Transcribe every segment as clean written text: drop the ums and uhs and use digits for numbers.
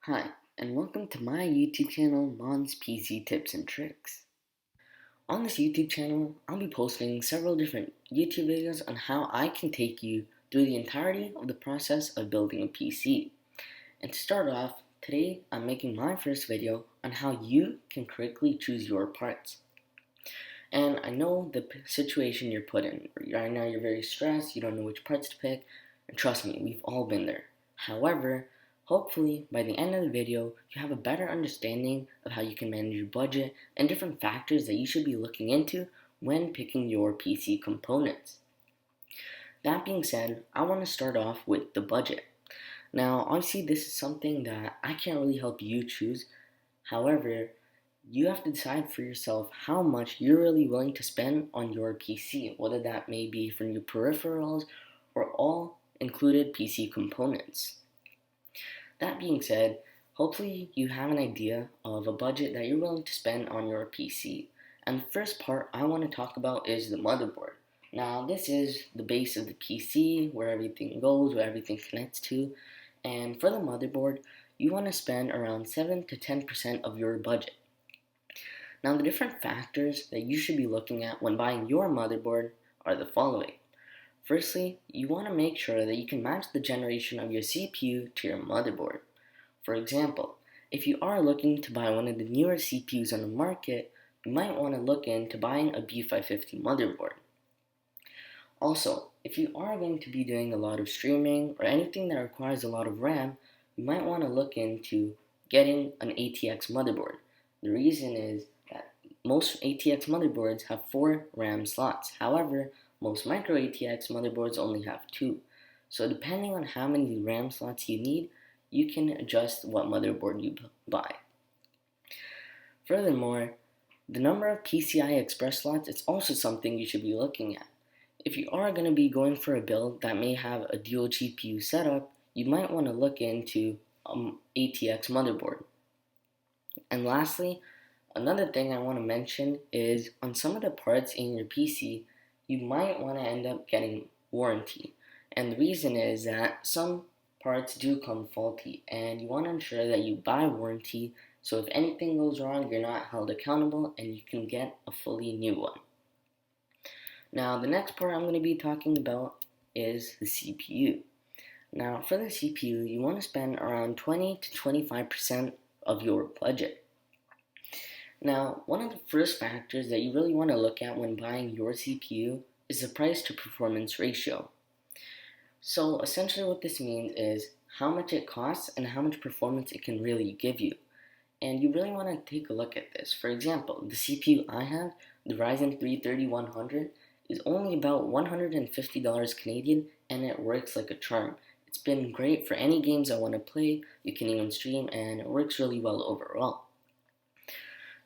Hi, and welcome to my YouTube channel, Mon's PC Tips and Tricks. On this YouTube channel, I'll be posting several different YouTube videos on how I can take you through the entirety of the process of building a PC. And to start off, today I'm making my first video on how you can correctly choose your parts. And I know the situation you're put in. Right now you're very stressed, you don't know which parts to pick, and trust me, we've all been there. However, hopefully by the end of the video, you have a better understanding of how you can manage your budget and different factors that you should be looking into when picking your PC components. That being said, I want to start off with the budget. Now, obviously this is something that I can't really help you choose. However, you have to decide for yourself how much you're really willing to spend on your PC, whether that may be for new peripherals or all included PC components. That being said, hopefully you have an idea of a budget that you're willing to spend on your PC. And the first part I want to talk about is the motherboard. Now, this is the base of the PC, where everything goes, where everything connects to. And for the motherboard, you want to spend around 7 to 10% of your budget. Now, the different factors that you should be looking at when buying your motherboard are the following. Firstly, you want to make sure that you can match the generation of your CPU to your motherboard. For example, if you are looking to buy one of the newer CPUs on the market, you might want to look into buying a B550 motherboard. Also, if you are going to be doing a lot of streaming or anything that requires a lot of RAM, you might want to look into getting an ATX motherboard. The reason is that most ATX motherboards have 4 RAM slots. However, most micro ATX motherboards only have 2. So depending on how many RAM slots you need, you can adjust what motherboard you buy. Furthermore, the number of PCI Express slots is also something you should be looking at. If you are going to be going for a build that may have a dual GPU setup, you might want to look into ATX motherboard. And lastly, another thing I want to mention is on some of the parts in your PC, you might want to end up getting warranty. And the reason is that some parts do come faulty, and you want to ensure that you buy warranty so if anything goes wrong, you're not held accountable and you can get a fully new one. Now, the next part I'm going to be talking about is the CPU. Now, for the CPU, you want to spend around 20 to 25% of your budget. Now, one of the first factors that you really want to look at when buying your CPU is the price to performance ratio. So essentially what this means is how much it costs and how much performance it can really give you. And you really want to take a look at this. For example, the CPU I have, the Ryzen 3 3100, is only about $150 Canadian and it works like a charm. It's been great for any games I want to play, you can even stream, and it works really well overall.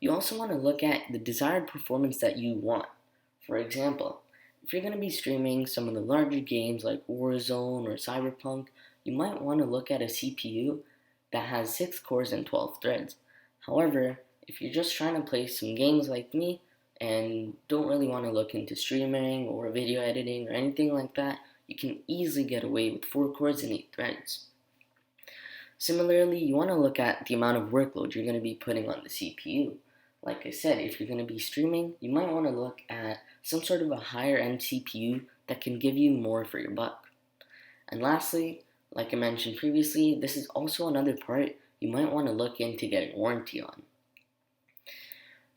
You also want to look at the desired performance that you want. For example, if you're going to be streaming some of the larger games like Warzone or Cyberpunk, you might want to look at a CPU that has 6 cores and 12 threads. However, if you're just trying to play some games like me and don't really want to look into streaming or video editing or anything like that, you can easily get away with 4 cores and 8 threads. Similarly, you want to look at the amount of workload you're going to be putting on the CPU. Like I said, if you're going to be streaming, you might want to look at some sort of a higher end CPU that can give you more for your buck. And lastly, like I mentioned previously, this is also another part you might want to look into getting warranty on.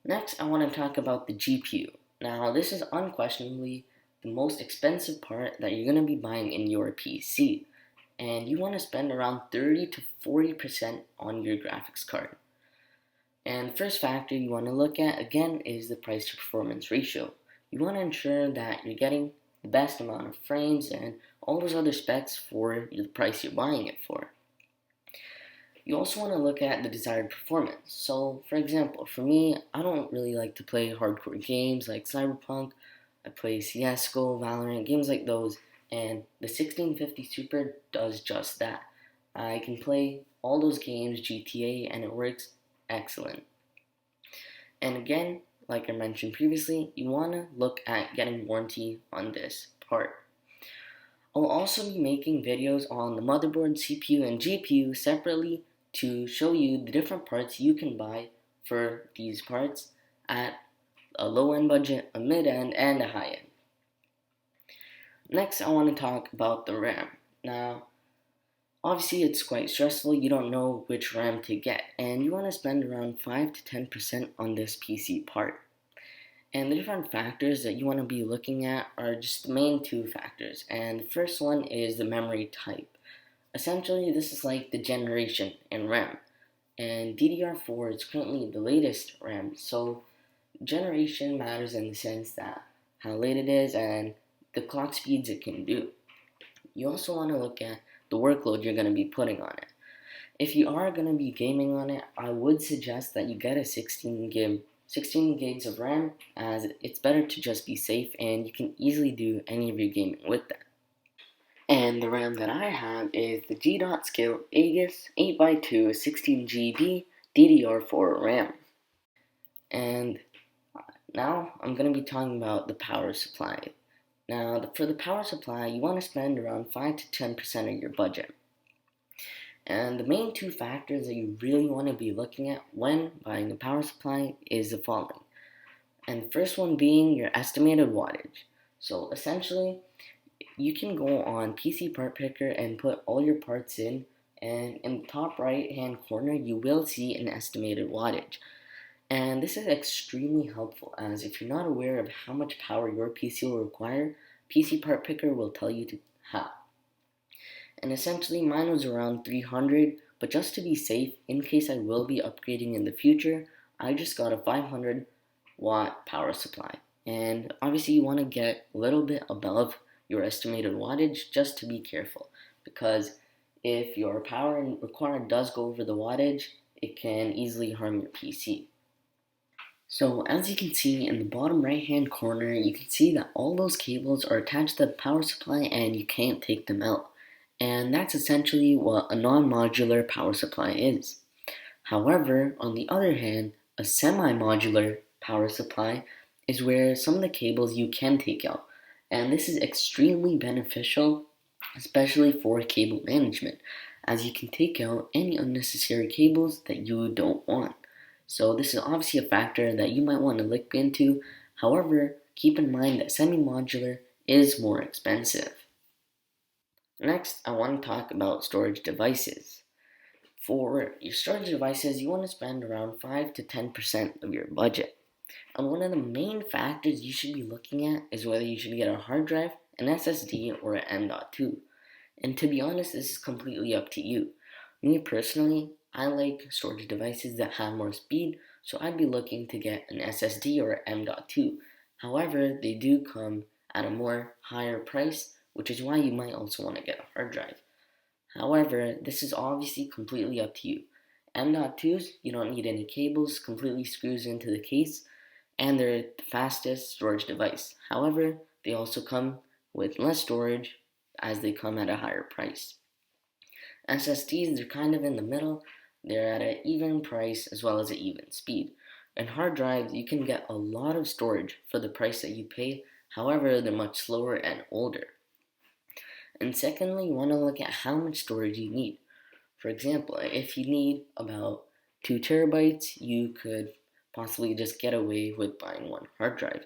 Next, I want to talk about the GPU. Now, this is unquestionably the most expensive part that you're going to be buying in your PC. And you want to spend around 30 to 40% on your graphics card. And the first factor you want to look at, again, is the price to performance ratio. You want to ensure that you're getting the best amount of frames and all those other specs for the price you're buying it for. You also want to look at the desired performance. So, for example, for me, I don't really like to play hardcore games like Cyberpunk. I play CSGO, Valorant, games like those, and the 1650 Super does just that. I can play all those games, GTA, and it works excellent. And again, like I mentioned previously, you want to look at getting warranty on this part. I'll also be making videos on the motherboard, CPU, and GPU separately to show you the different parts you can buy for these parts at a low end budget, a mid end, and a high end. Next, I want to talk about the RAM. Now, obviously, it's quite stressful. You don't know which RAM to get, and you want to spend around 5 to 10% on this PC part. And the different factors that you want to be looking at are just the main two factors. And the first one is the memory type. Essentially, this is like the generation in RAM. And DDR4 is currently the latest RAM, so generation matters in the sense that how late it is and the clock speeds it can do. You also want to look at the workload you're going to be putting on it. If you are going to be gaming on it, I would suggest that you get a 16 gigs of RAM, as it's better to just be safe and you can easily do any of your gaming with that. And the RAM that I have is the G.Skill Aegis 8x2 16GB DDR4 RAM. And now I'm going to be talking about the power supply. Now, for the power supply, you want to spend around 5 to 10% of your budget. And the main two factors that you really want to be looking at when buying a power supply is the following. And the first one being your estimated wattage. So essentially, you can go on PC Part Picker and put all your parts in, and in the top right hand corner, you will see an estimated wattage. And this is extremely helpful, as if you're not aware of how much power your PC will require, PC Part Picker will tell you how. And essentially mine was around 300, but just to be safe, in case I will be upgrading in the future, I just got a 500 watt power supply. And obviously you want to get a little bit above your estimated wattage just to be careful, because if your power required does go over the wattage, it can easily harm your PC. So as you can see in the bottom right hand corner, you can see that all those cables are attached to the power supply and you can't take them out. And that's essentially what a non-modular power supply is. However, on the other hand, a semi-modular power supply is where some of the cables you can take out. And this is extremely beneficial, especially for cable management, as you can take out any unnecessary cables that you don't want. So this is obviously a factor that you might want to look into. However, keep in mind that semi-modular is more expensive. Next, I want to talk about storage devices. For your storage devices, you want to spend around 5 to 10% of your budget. And one of the main factors you should be looking at is whether you should get a hard drive, an SSD, or an M.2. And to be honest, this is completely up to you. Me personally, I like storage devices that have more speed, so I'd be looking to get an SSD or an M.2. However, they do come at a more higher price, which is why you might also want to get a hard drive. However, this is obviously completely up to you. M.2s, you don't need any cables, completely screws into the case, and they're the fastest storage device. However, they also come with less storage as they come at a higher price. SSDs, they're kind of in the middle. They're at an even price as well as an even speed. And hard drives, you can get a lot of storage for the price that you pay. However, they're much slower and older. And secondly, you want to look at how much storage you need. For example, if you need about 2 terabytes, you could possibly just get away with buying one hard drive.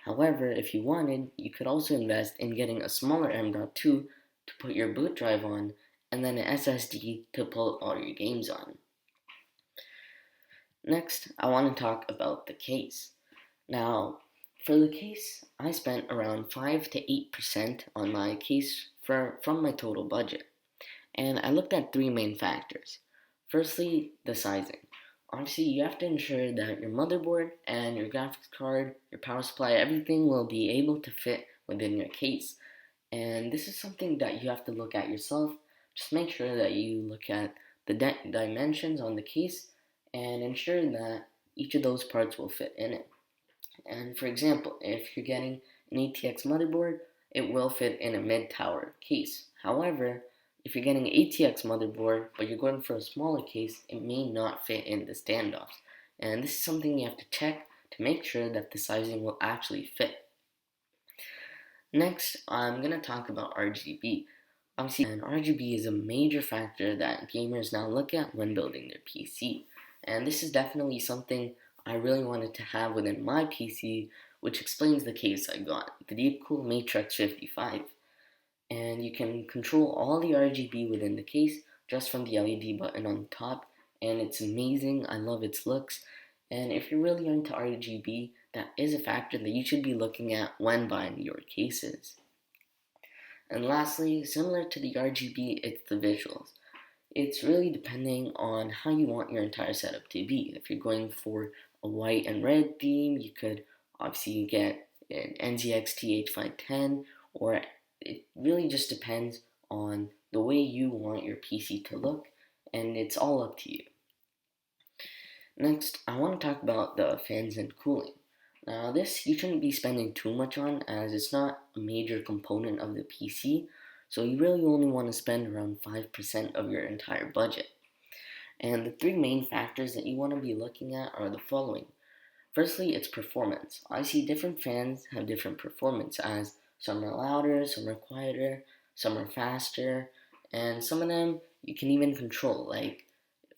However, if you wanted, you could also invest in getting a smaller M.2 to put your boot drive on, and then an SSD to pull all your games on. Next, I want to talk about the case. Now, for the case, I spent around 5 to 8% on my case from my total budget. And I looked at three main factors. Firstly, the sizing. Obviously, you have to ensure that your motherboard and your graphics card, your power supply, everything will be able to fit within your case. And this is something that you have to look at yourself. Just make sure that you look at the dimensions on the case and ensure that each of those parts will fit in it. And for example, if you're getting an ATX motherboard, it will fit in a mid-tower case. However, if you're getting an ATX motherboard, but you're going for a smaller case, it may not fit in the standoffs. And this is something you have to check to make sure that the sizing will actually fit. Next, I'm going to talk about RGB. Obviously, and RGB is a major factor that gamers now look at when building their PC. And this is definitely something I really wanted to have within my PC, which explains the case I got, the Deepcool Matrix 55. And you can control all the RGB within the case just from the LED button on top, and it's amazing. I love its looks. And if you're really into RGB, that is a factor that you should be looking at when buying your cases. And lastly, similar to the RGB, it's the visuals. It's really depending on how you want your entire setup to be. If you're going for a white and red theme, you could obviously get an NZXT H510, or it really just depends on the way you want your PC to look, and it's all up to you. Next, I want to talk about the fans and cooling. Now, this you shouldn't be spending too much on, as it's not a major component of the PC, so you really only want to spend around 5% of your entire budget. And the three main factors that you want to be looking at are the following. Firstly, it's performance. I see different fans have different performance, as some are louder, some are quieter, some are faster, and some of them you can even control. Like,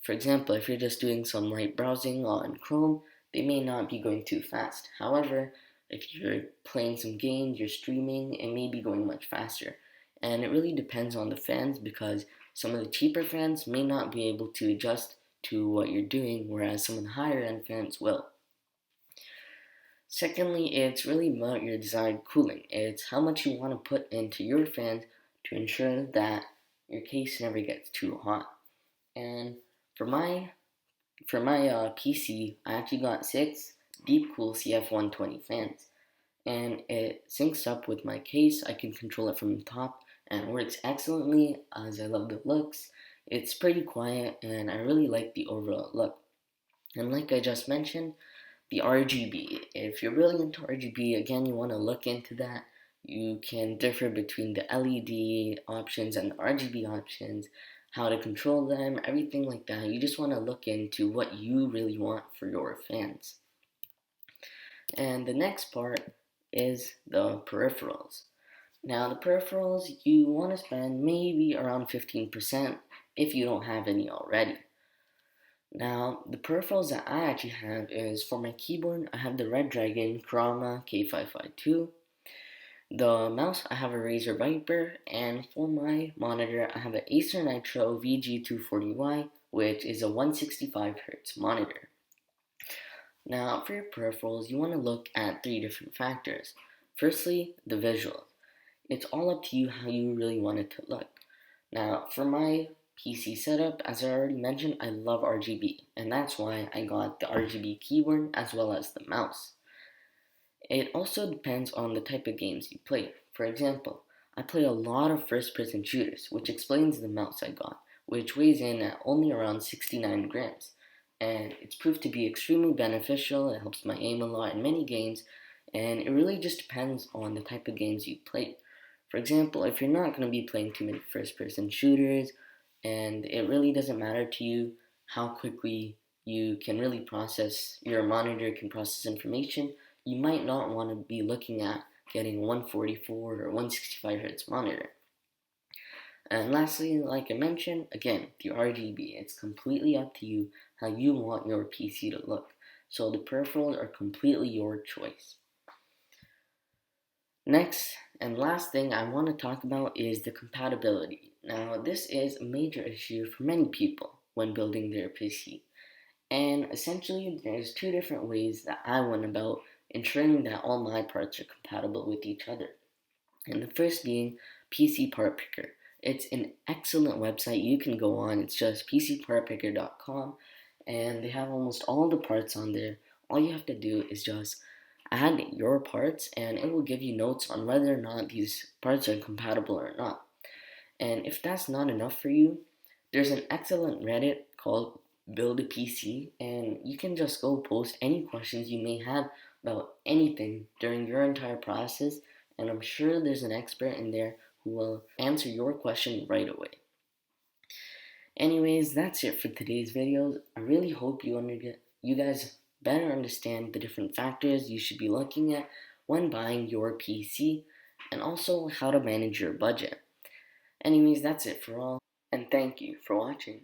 for example, if you're just doing some light browsing on Chrome, they may not be going too fast. However, if you're playing some games, you're streaming, it may be going much faster. And it really depends on the fans, because some of the cheaper fans may not be able to adjust to what you're doing, whereas some of the higher end fans will. Secondly, it's really about your desired cooling. It's how much you want to put into your fans to ensure that your case never gets too hot. And for my PC, I actually got 6 Deepcool CF120 fans, and it syncs up with my case. I can control it from the top, and it works excellently, as I love the looks. It's pretty quiet, and I really like the overall look. And like I just mentioned, the RGB. If you're really into RGB, again, you want to look into that. You can differ between the LED options and the RGB options, how to control them, everything like that. You just want to look into what you really want for your fans. And the next part is the peripherals. Now, the peripherals, you want to spend maybe around 15% if you don't have any already. Now, the peripherals that I actually have is, for my keyboard, I have the Red Dragon Chroma K552. The mouse, I have a Razer Viper, and for my monitor, I have an Acer Nitro VG240Y, which is a 165Hz monitor. Now, for your peripherals, you want to look at 3 different factors. Firstly, the visuals. It's all up to you how you really want it to look. Now, for my PC setup, as I already mentioned, I love RGB, and that's why I got the RGB keyboard as well as the mouse. It also depends on the type of games you play. For example, I play a lot of first-person shooters, which explains the mouse I got, which weighs in at only around 69 grams. And it's proved to be extremely beneficial. It helps my aim a lot in many games, and it really just depends on the type of games you play. For example, if you're not going to be playing too many first-person shooters, and it really doesn't matter to you how quickly you can really process, your monitor can process information, you might not want to be looking at getting a 144 or 165 Hz monitor. And lastly, like I mentioned, again, the RGB. It's completely up to you how you want your PC to look. So the peripherals are completely your choice. Next and last thing I want to talk about is the compatibility. Now, this is a major issue for many people when building their PC. And essentially, there's 2 different ways that I went about ensuring that all my parts are compatible with each other. And the first being PC Part Picker. It's an excellent website you can go on. It's just pcpartpicker.com, and they have almost all the parts on there. All you have to do is just add your parts, and it will give you notes on whether or not these parts are compatible or not. And if that's not enough for you, there's an excellent Reddit called Build a PC, and you can just go post any questions you may have about anything during your entire process, and I'm sure there's an expert in there who will answer your question right away. Anyways, that's it for today's videos. I really hope you guys better understand the different factors you should be looking at when buying your PC, and also how to manage your budget. Anyways, that's it for all, and thank you for watching.